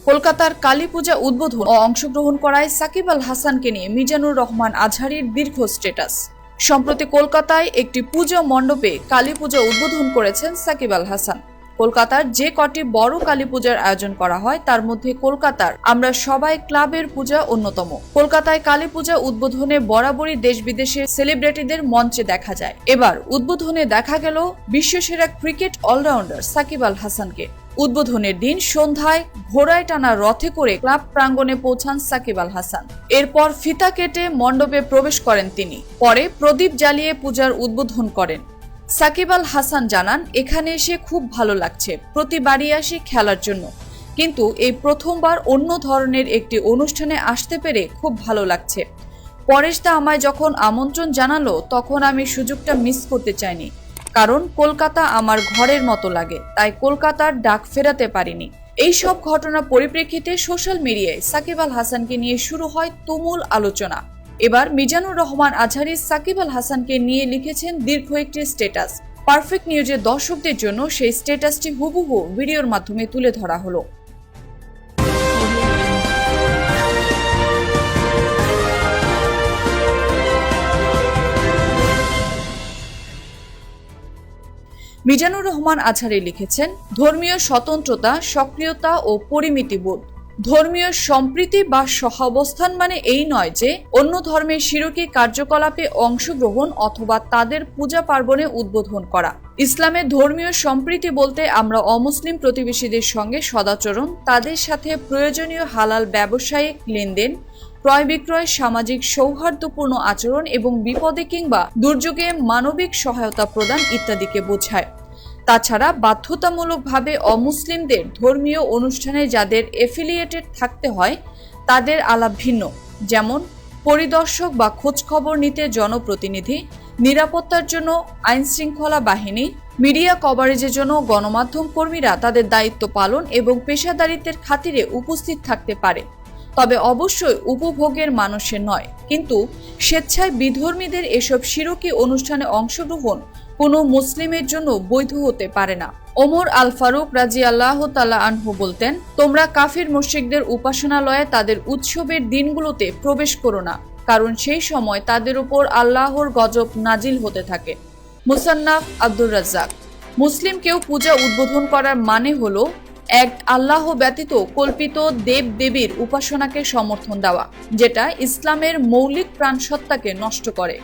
কলকাতার কালী পূজা উদ্বোধন ও অংশগ্রহণ করায় সাকিব আল হাসানকে নিয়ে মিজানুর রহমান আজহারীর দীর্ঘ স্ট্যাটাস। সম্প্রতি কলকাতায় একটি পূজা মণ্ডপে কালী পূজা উদ্বোধন করেছেন সাকিব আল হাসান। কলকাতার যে কটি বড় কালী পূজার আয়োজন করা হয় তার মধ্যে কলকাতার আমরা সবাই ক্লাবের পূজা অন্যতম। কলকাতায় কালী পূজা উদ্বোধনে বরাবরই দেশ বিদেশের সেলিব্রিটিদের মঞ্চে দেখা যায়। এবার উদ্বোধনে দেখা গেল বিশ্বসেরা ক্রিকেট অলরাউন্ডার সাকিব আল হাসানকে। উদ্বোধনের দিন সন্ধ্যায় ঘোড়ায় টানা রথে করে ক্লাব প্রাঙ্গণে পৌঁছান সাকিব আল হাসান। এরপর ফিতা কেটে মণ্ডপে প্রবেশ করেন তিনি। পরে প্রদীপ জ্বালিয়ে পূজার উদ্বোধন করেন। সাকিব আল হাসান জানান, এখানে এসে খুব ভালো লাগছে, প্রতিবারই আসি খেলার জন্য, কিন্তু এই প্রথমবার অন্য ধরনের একটি অনুষ্ঠানে আসতে পেরে খুব ভালো লাগছে। পরেশদা আমায় যখন আমন্ত্রণ জানালো তখন আমি সুযোগটা মিস করতে চাইনি, কারণ কলকাতা আমার ঘরের মতো লাগে, তাই কলকাতার ডাক ফেরাতে পারিনি। এই সব ঘটনার পরিপ্রেক্ষিতে সোশ্যাল মিডিয়ায় সাকিব আল হাসানকে নিয়ে শুরু হয় তুমুল আলোচনা। এবার মিজানুর রহমান আজহারী সাকিব আল হাসানকে নিয়ে লিখেছেন দীর্ঘ একটি স্ট্যাটাস। পারফেক্ট নিউজের দর্শকদের জন্য সেই স্ট্যাটাসটি হুবহু ভিডিওর মাধ্যমে তুলে ধরা হলো। মিজানুর রহমান আজহারী লিখেছেন, ধর্মীয় স্বতন্ত্রতা, সক্রিয়তা ও পরিমিতিবোধ। ধর্মীয় সম্প্রীতি বা সহাবস্থান মানে এই নয় যে অন্য ধর্মের শিরকি কার্যকলাপে অংশগ্রহণ অথবা তাদের পূজা পার্বণে উদ্বোধন করা। ইসলামের ধর্মীয় সম্প্রীতি বলতে আমরা অমুসলিম প্রতিবেশীদের সঙ্গে সদাচরণ, তাদের সাথে প্রয়োজনীয় হালাল ব্যবসায়িক লেনদেন, ক্রয় বিক্রয়, সামাজিক সৌহার্দ্যপূর্ণ আচরণ এবং বিপদে কিংবা দুর্যোগে মানবিক সহায়তা প্রদান ইত্যাদিকে বোঝায়। তাছাড়া বাধ্যতামূলকভাবে অমুসলিমদের ধর্মীয় অনুষ্ঠানে যাদের এফিলিয়েটেড থাকতে হয় তাদের আলাপ ভিন্ন, যেমন পরিদর্শক বা খোঁজখবর নিতে জনপ্রতিনিধি, নিরাপত্তার জন্য আইনশৃঙ্খলা বাহিনী, মিডিয়া কভারেজের জন্য গণমাধ্যম কর্মীরা তাদের দায়িত্ব পালন এবং পেশাদারিত্বের খাতিরে উপস্থিত থাকতে পারে, তবে অবশ্যই উপভোগের মানুষের নয়। কিন্তু স্বেচ্ছায় বিধর্মীদের এসব শিরকি অনুষ্ঠানে অংশগ্রহণ কোনো মুসলিমের জন্য বৈধ হতে পারে না। ওমর আল ফারুক রাদিয়াল্লাহু তাআলা আনহু বলতেন, তোমরা কাফির মুশরিকদের উপাসনালয়ে তাদের উৎসবের দিনগুলোতে প্রবেশ করো না, কারণ সেই সময় তাদের উপর আল্লাহর গজব নাজিল হতে থাকে। মুসান্নাফ আব্দুর রাজ্জাক। মুসলিম কেউ পূজা উদ্বোধন করার মানে হলো এক আল্লাহ ব্যতীত কল্পিত দেব দেবীর উপাসনাকে সমর্থন দেওয়া, যেটা ইসলামের মৌলিক প্রাণসত্তাকে নষ্ট করে।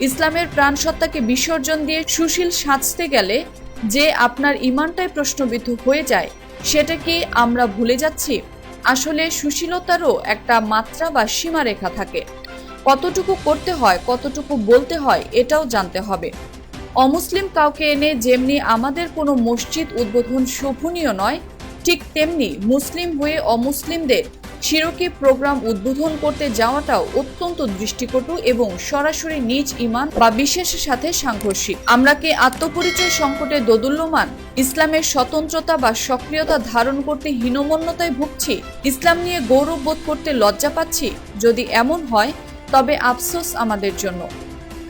ইসলামের প্রাণসত্তাকে বিসর্জন দিয়ে সুশীল সাজতে গেলে যে আপনার ঈমানটাই প্রশ্নবিদ্ধ হয়ে যায়, সেটা কি আমরা ভুলে যাচ্ছি? আসলে সুশীলতারও একটা মাত্রা বা সীমারেখা থাকে। কতটুকু করতে হয়, কতটুকু বলতে হয়, এটাও জানতে হবে। অমুসলিম কাউকে এনে যেমনি আমাদের কোনো মসজিদ উদ্বোধন শোভনীয় নয়, ঠিক তেমনি মুসলিম হয়ে অমুসলিমদের শিরকি প্রোগ্রাম উদ্বোধন করতে যাওয়াটাও অত্যন্ত দৃষ্টিকটু এবং সরাসরি নিজ ঈমান বা বিশ্বাসের সাথে সাংঘর্ষিক। আমরা কি আত্মপরিচয় সংকটে দোদুল্যমান? ইসলামের স্বতন্ত্রতা বা সক্রিয়তা ধারণ করতে হীনমন্যতায় ভুগছি? ইসলাম নিয়ে গৌরব বোধ করতে লজ্জা পাচ্ছি? যদি এমন হয় তবে আফসোস আমাদের জন্য।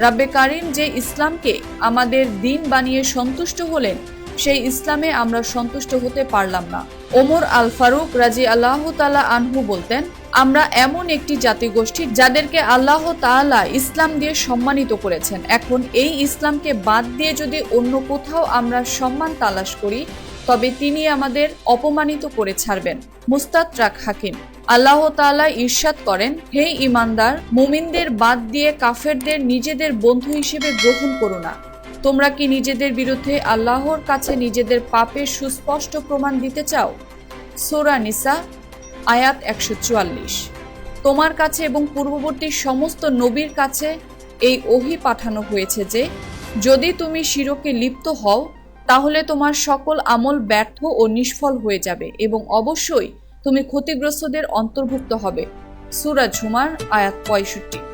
রাব্বে কারিম যে ইসলামকে আমাদের দিন বানিয়ে সন্তুষ্ট হলেন, সেই ইসলামে আমরা সন্তুষ্ট হতে পারলাম না। ওমর আল ফারুক রাদিয়াল্লাহু তাআলা আনহু বলতেন, আমরা এমন একটি জাতিগোষ্ঠী যাদেরকে আল্লাহ তাআলা ইসলাম দিয়ে সম্মানিত করেছেন। এখন এই ইসলামকে বাদ দিয়ে যদি অন্য কোথাও আমরা সম্মান তালাশ করি তবে তিনি আমাদের অপমানিত করে ছাড়বেন। মুস্তাদরাক হাকিম। আল্লাহ তাআলা ইরশাদ করেন, হে ঈমানদার, মুমিনদের বাদ দিয়ে কাফেরদের নিজেদের বন্ধু হিসেবে গ্রহণ করো না। তোমরা কি নিজেদের বিরুদ্ধে আল্লাহর কাছে নিজেদের পাপের সুস্পষ্ট প্রমাণ দিতে চাও? সূরা নিসা আয়াত 144। তোমার কাছে এবং পূর্ববর্তী সমস্ত নবীর কাছে এই ওহী পাঠানো হয়েছে যে যদি তুমি শিরকে লিপ্ত হও তাহলে তোমার সকল আমল ব্যর্থ ও নিষ্ফল হয়ে যাবে এবং অবশ্যই তুমি ক্ষতিগ্রস্তদের অন্তর্ভুক্ত হবে। সূরা ঝুমার আয়াত 65।